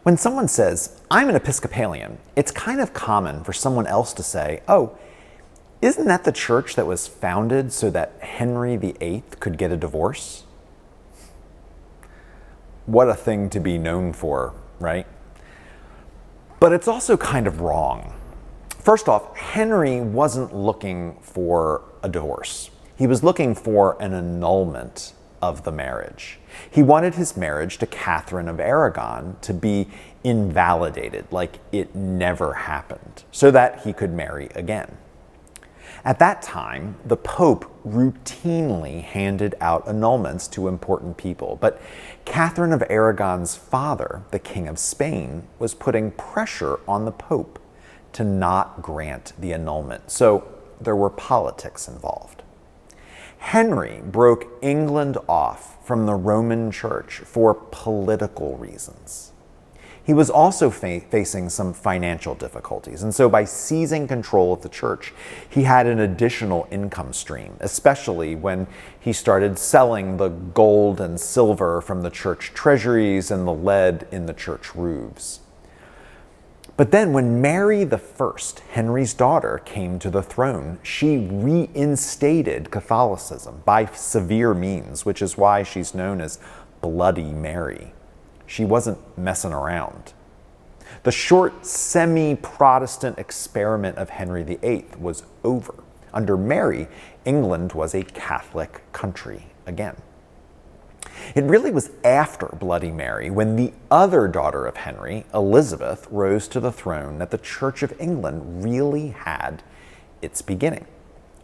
When someone says, "I'm an Episcopalian," it's kind of common for someone else to say, "Oh, isn't that the church that was founded so that Henry VIII could get a divorce?" What a thing to be known for, right? But it's also kind of wrong. First off, Henry wasn't looking for a divorce. He was looking for an annulment of the marriage. He wanted his marriage to Catherine of Aragon to be invalidated, like it never happened, so that he could marry again. At that time, the Pope routinely handed out annulments to important people, but Catherine of Aragon's father, the King of Spain, was putting pressure on the Pope to not grant the annulment, so there were politics involved. Henry broke England off from the Roman Church for political reasons. He was also facing some financial difficulties, and so by seizing control of the church, he had an additional income stream, especially when he started selling the gold and silver from the church treasuries and the lead in the church roofs. But then when Mary I, Henry's daughter, came to the throne, she reinstated Catholicism by severe means, which is why she's known as Bloody Mary. She wasn't messing around. The short semi-Protestant experiment of Henry VIII was over. Under Mary, England was a Catholic country again. It really was after Bloody Mary, when the other daughter of Henry, Elizabeth, rose to the throne, that the Church of England really had its beginning.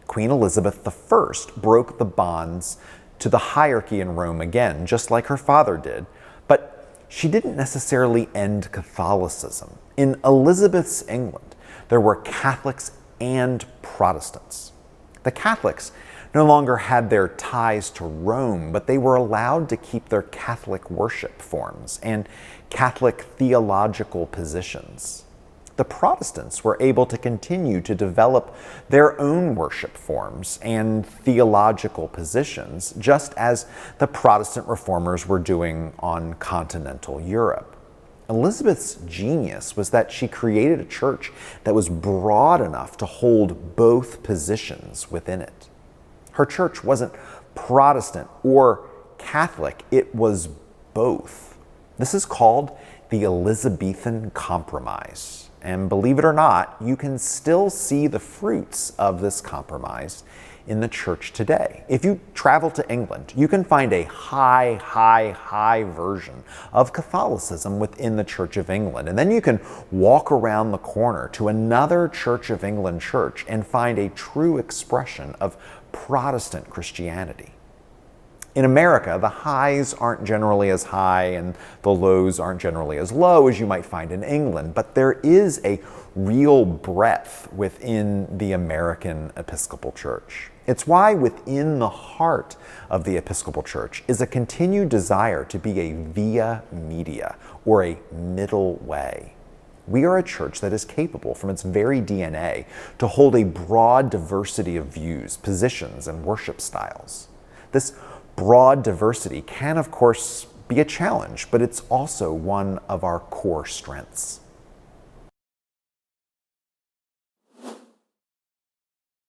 Queen Elizabeth I broke the bonds to the hierarchy in Rome again, just like her father did, but she didn't necessarily end Catholicism. In Elizabeth's England, there were Catholics and Protestants. The Catholics no longer had their ties to Rome, but they were allowed to keep their Catholic worship forms and Catholic theological positions. The Protestants were able to continue to develop their own worship forms and theological positions, just as the Protestant reformers were doing on continental Europe. Elizabeth's genius was that she created a church that was broad enough to hold both positions within it. Her church wasn't Protestant or Catholic, it was both. This is called the Elizabethan Compromise. And believe it or not, you can still see the fruits of this compromise in the church today. If you travel to England, you can find a high version of Catholicism within the Church of England. And then you can walk around the corner to another Church of England church and find a true expression of Protestant Christianity. In America, the highs aren't generally as high and the lows aren't generally as low as you might find in England, but there is a real breadth within the American Episcopal Church. It's why within the heart of the Episcopal Church is a continued desire to be a via media, or a middle way. We are a church that is capable from its very DNA to hold a broad diversity of views, positions, and worship styles. This broad diversity can, of course, be a challenge, but it's also one of our core strengths.